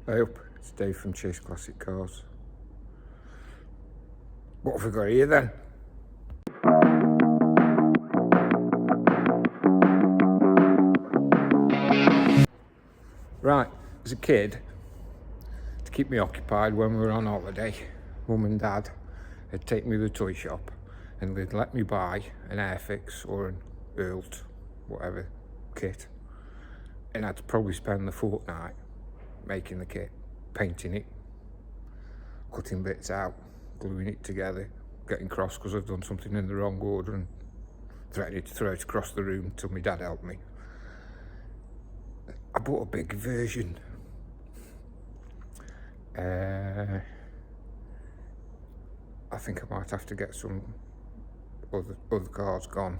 Hey up, it's Dave from Chase Classic Cars. What have we got here then? Right, as a kid, to keep me occupied when we were on holiday, Mum and Dad would take me to the toy shop and they'd let me buy an Airfix or an Earlt, whatever, kit. And I'd probably spend the fortnight making the kit, painting it, cutting bits out, gluing it together, getting cross because I've done something in the wrong order and threatening to throw it across the room till my dad helped me. I bought a big version. I think I might have to get some other cars gone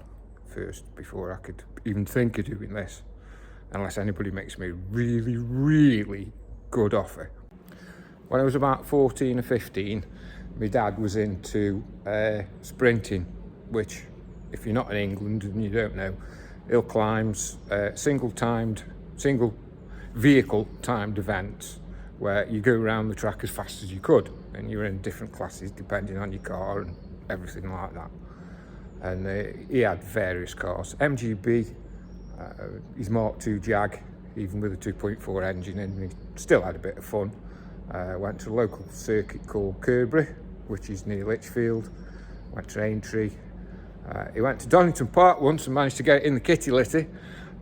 first before I could even think of doing this, unless anybody makes me a really, really good offer. When I was about 14 or 15, my dad was into sprinting, which, if you're not in England and you don't know, hill climbs, single vehicle timed events where you go around the track as fast as you could, and you're in different classes depending on your car and everything like that. And he had various cars, MGB, his Mark II Jag, even with a 2.4 engine in, he still had a bit of fun. Went to a local circuit called Kirkbury, which is near Lichfield. Went to Aintree. He went to Donington Park once and managed to get it in the kitty litter.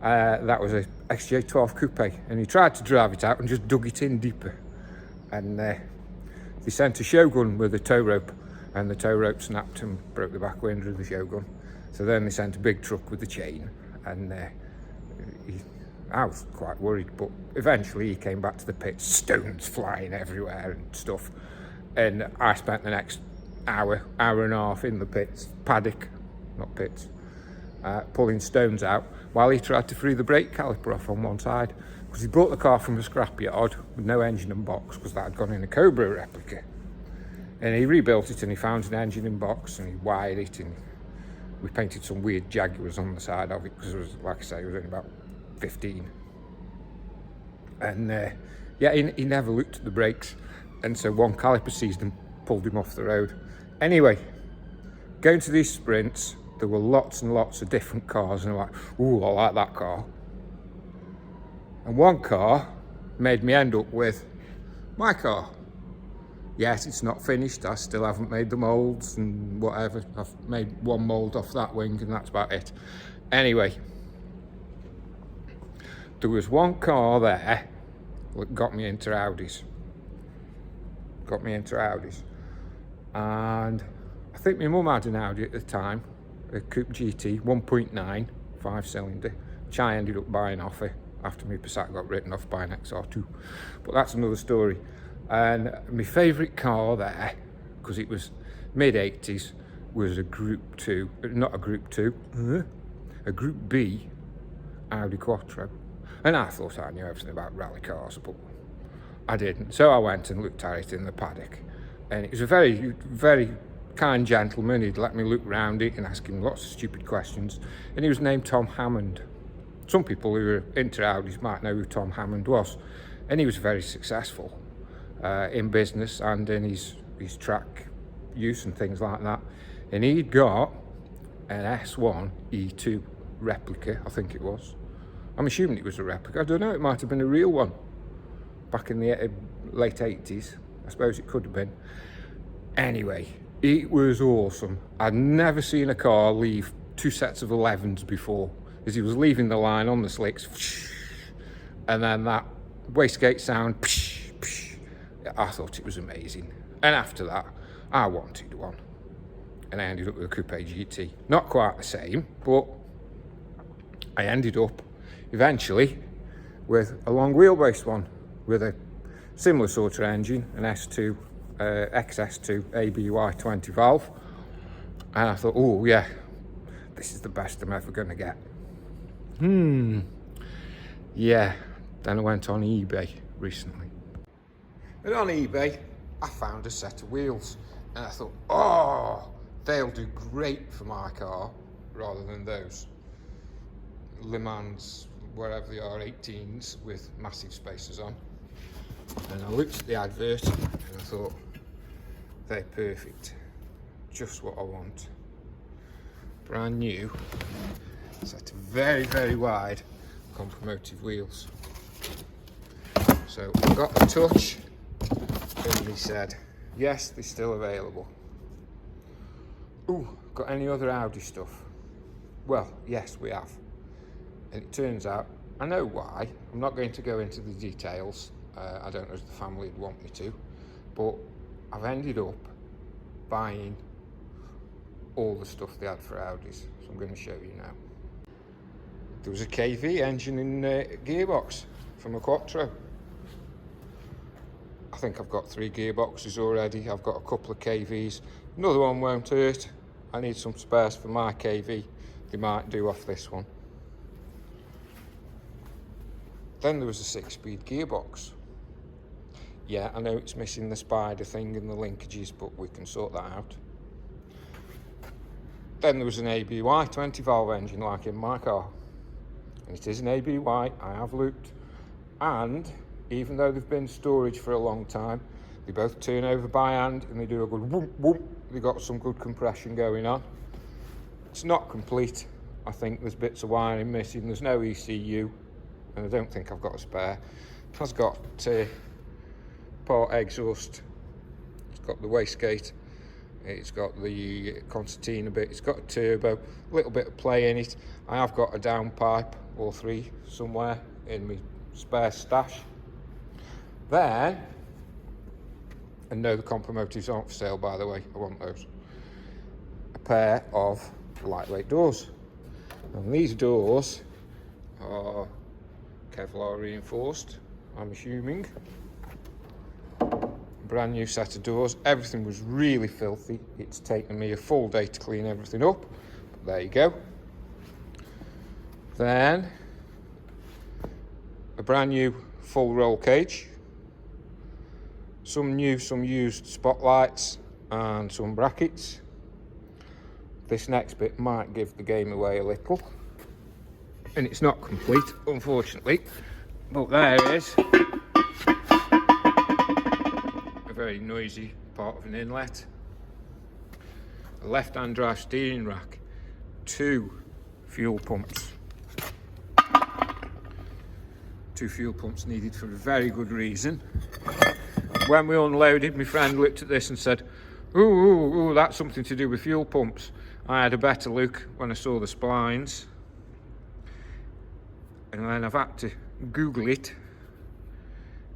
That was a XJ12 coupe, and he tried to drive it out and just dug it in deeper. And they sent a Shogun with a tow rope, and the tow rope snapped and broke the back window of the Shogun. So then they sent a big truck with the chain, and I was quite worried, but eventually he came back to the pits, stones flying everywhere and stuff. And I spent the next hour and a half in the pits, paddock, not pits, pulling stones out while he tried to free the brake caliper off on one side, because he brought the car from a scrapyard with no engine and box, because that had gone in a Cobra replica. And he rebuilt it and he found an engine and box and he wired it, and we painted some weird Jaguars on the side of it because it was, like I say, it was only about 15. And he never looked at the brakes, and so one caliper seized and pulled him off the road. Anyway, going to these sprints, there were lots and lots of different cars, and I'm like, ooh, I like that car. And one car made me end up with my car. Yes, it's not finished, I still haven't made the moulds and whatever. I've made one mould off that wing and that's about it. Anyway, there was one car there that got me into Audis. And I think my mum had an Audi at the time, a Coupe GT 1.9, 5-cylinder, which I ended up buying off her after my Passat got written off by an XR2. But that's another story. And my favourite car there, because it was mid-80s, was a Group B Audi Quattro. And I thought I knew everything about rally cars, but I didn't. So I went and looked at it in the paddock. And it was a very, very kind gentleman. He'd let me look round it and ask him lots of stupid questions. And he was named Tom Hammond. Some people who are into Audis might know who Tom Hammond was. And he was very successful in business and in his track use and things like that. And he'd got an S1 E2 replica, I think it was. I'm assuming it was a replica. I don't know, it might have been a real one back in the late 80s. I suppose it could have been. Anyway, it was awesome. I'd never seen a car leave two sets of 11s before. As he was leaving the line on the slicks, and then that wastegate sound, I thought it was amazing. And after that, I wanted one. And I ended up with a Coupe GT. Not quite the same, but I ended up eventually with a long wheelbase one with a similar sort of engine, an S2, XS2 ABY 20 valve. And I thought, oh yeah, this is the best I'm ever going to get. Yeah, then I went on eBay recently. And on eBay, I found a set of wheels. And I thought, oh, they'll do great for my car rather than those Le Mans, wherever they are, 18s with massive spacers on. And I looked at the advert and I thought, they're perfect, just what I want. Brand new, set of very, very wide compromotive wheels. So I got the touch and he said, yes, they're still available. Ooh, got any other Audi stuff? Well, yes, we have. And it turns out, I know why. I'm not going to go into the details. I don't know if the family would want me to, but I've ended up buying all the stuff they had for Audis. So I'm going to show you now. There was a KV engine in gearbox from a Quattro. I think I've got 3 gearboxes already. I've got a couple of KVs. Another one won't hurt. I need some spares for my KV. They might do off this one. Then there was a 6-speed gearbox. Yeah, I know it's missing the spider thing and the linkages, but we can sort that out. Then there was an ABY 20-valve engine like in my car. And it is an ABY, I have looked. And even though they've been storage for a long time, they both turn over by hand and they do a good whoop whoop. They've got some good compression going on. It's not complete. I think there's bits of wiring missing. There's no ECU, and I don't think I've got a spare. It has got part exhaust. It's got the wastegate. It's got the concertina bit. It's got a turbo. A little bit of play in it. I have got a downpipe or 3 somewhere in my spare stash. Then, and no, the compromotives aren't for sale, by the way. I want those. A pair of lightweight doors. And these doors are Kevlar reinforced, I'm assuming. Brand new set of doors. Everything was really filthy. It's taken me a full day to clean everything up. But there you go. Then a brand new full roll cage. Some new, some used spotlights and some brackets. This next bit might give the game away a little. And it's not complete, unfortunately. But there is a very noisy part of an inlet. A left-hand drive steering rack. 2 fuel pumps. 2 fuel pumps needed for a very good reason. When we unloaded, my friend looked at this and said, ooh, that's something to do with fuel pumps. I had a better look when I saw the splines. And then I've had to Google it.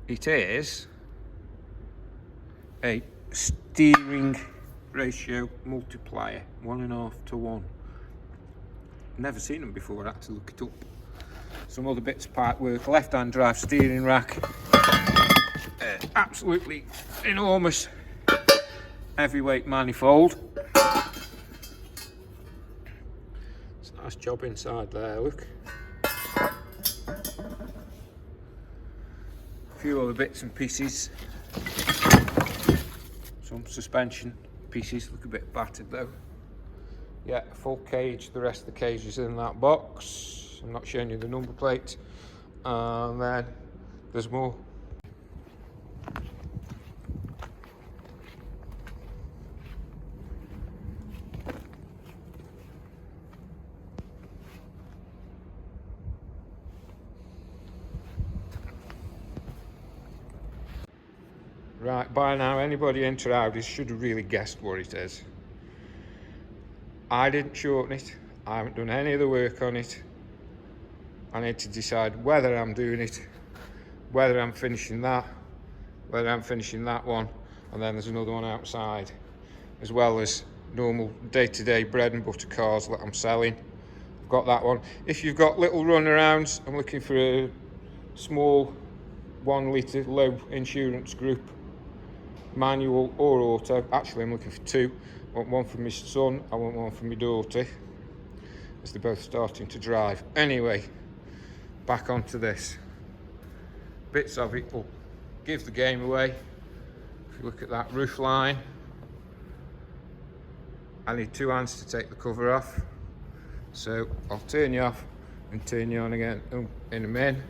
It is a steering ratio multiplier, 1.5 to 1. Never seen them before, I had to look it up. Some other bits of pipe work, left-hand drive steering rack. Absolutely enormous heavyweight manifold. It's a nice job inside there, look. A few other bits and pieces. Some suspension pieces, look a bit battered though. Yeah, full cage, the rest of the cage is in that box. I'm not showing you the number plate. And then there's more. Right, by now anybody into Audis should have really guessed what it is. I didn't shorten it, I haven't done any of the work on it. I need to decide whether I'm doing it, whether I'm finishing that, whether I'm finishing that one, and then there's another one outside, as well as normal day-to-day bread and butter cars that I'm selling. I've got that one. If you've got little runarounds, I'm looking for a small 1 litre low insurance group, manual or auto. Actually, I'm looking for 2. I want one for my son, I want one for my daughter, as they're both starting to drive. Anyway, back onto this. Bits of it will give the game away. If you look at that roof line, I need 2 hands to take the cover off. So I'll turn you off and turn you on again in a minute.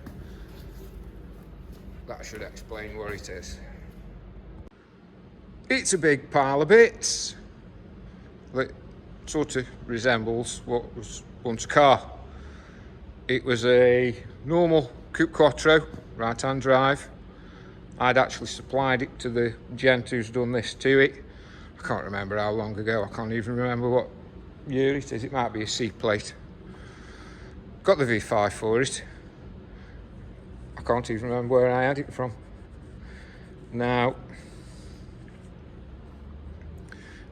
that should explain what it is. It's a big pile of bits that sort of resembles what was once a car. It was a normal Coupe Quattro, right-hand drive. I'd actually supplied it to the gent who's done this to it. I can't remember how long ago. I can't even remember what year it is. It might be a C plate. Got the V5 for it. I can't even remember where I had it from. Now,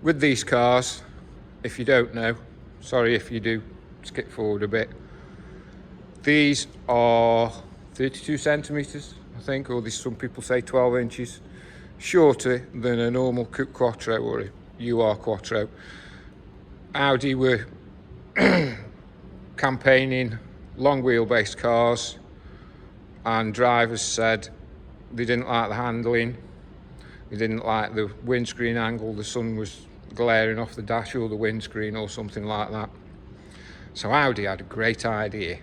with these cars, if you don't know, sorry if you do, skip forward a bit. These are 32 centimetres, I think, or some people say 12 inches, shorter than a normal Coupe Quattro or a UR Quattro. Audi were campaigning long wheelbase cars, and drivers said they didn't like the handling, they didn't like the windscreen angle, the sun was glaring off the dash or the windscreen or something like that. So Audi had a great idea.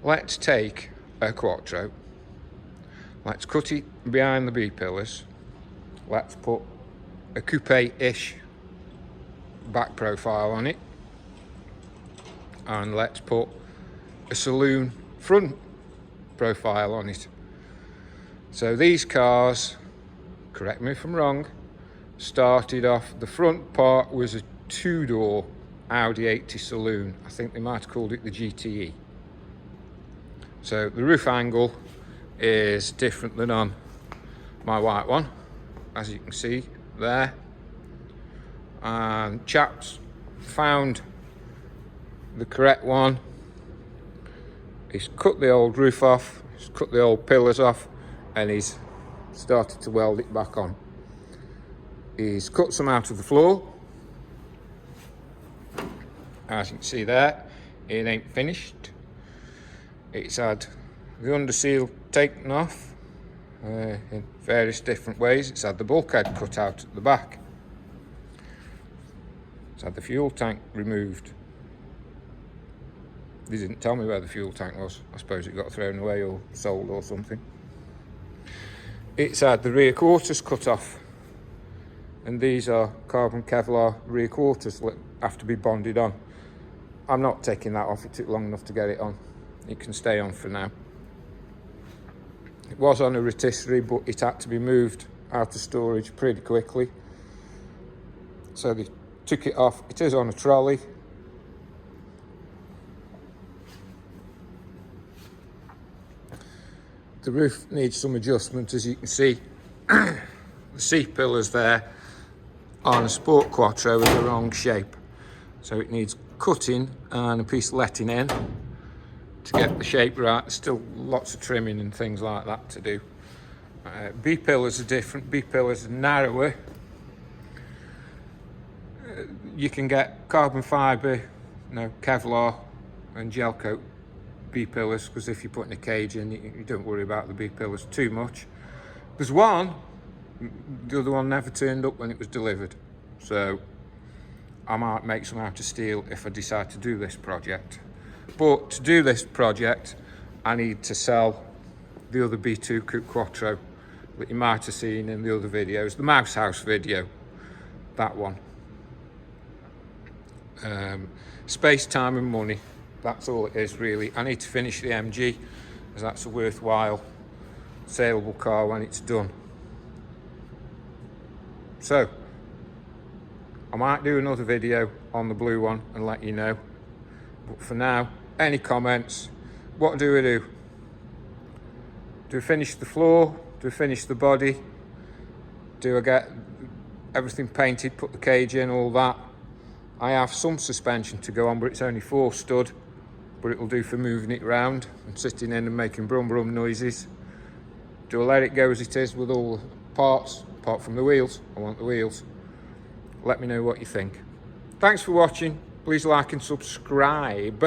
Let's take a Quattro, let's cut it behind the B-pillars, let's put a coupe-ish back profile on it, and let's put a saloon front profile on it. So these cars, correct me if I'm wrong, started off, the front part was a two-door Audi 80 saloon. I think they might have called it the GTE. So the roof angle is different than on my white one, as you can see there. And chaps found the correct one. He's cut the old roof off, he's cut the old pillars off, and he's started to weld it back on. He's cut some out of the floor. As you can see there, it ain't finished. It's had the underseal taken off in various different ways. It's had the bulkhead cut out at the back. It's had the fuel tank removed. They didn't tell me where the fuel tank was. I suppose it got thrown away or sold or something. It's had the rear quarters cut off. And these are carbon Kevlar rear quarters that have to be bonded on. I'm not taking that off, it took long enough to get it on. It can stay on for now. It was on a rotisserie, but it had to be moved out of storage pretty quickly. So they took it off. It is on a trolley. The roof needs some adjustment, as you can see. The C-pillars there on a Sport Quattro are the wrong shape. So it needs cutting and a piece of letting in to get the shape right. There's still lots of trimming and things like that to do. B-pillars are different. B-pillars are narrower. You can get carbon fibre, Kevlar and gel coat B-pillars, because if you're putting a cage in, you don't worry about the B-pillars too much. There's one, the other one never turned up when it was delivered. So I might make some out of steel if I decide to do this project. But to do this project, I need to sell the other B2 Coupe Quattro that you might have seen in the other videos, the Mouse House video, that one. Space, time and money, that's all it is really. I need to finish the MG, as that's a worthwhile saleable car when it's done. So I might do another video on the blue one and let you know, but for now, any comments? What do we do? Do we finish the floor? Do we finish the body? Do I get everything painted, put the cage in, all that? I have some suspension to go on, but it's only 4 stud, but it'll do for moving it around and sitting in and making brum brum noises. Do I let it go as it is with all the parts, apart from the wheels? I want the wheels. Let me know what you think. Thanks for watching. Please like and subscribe.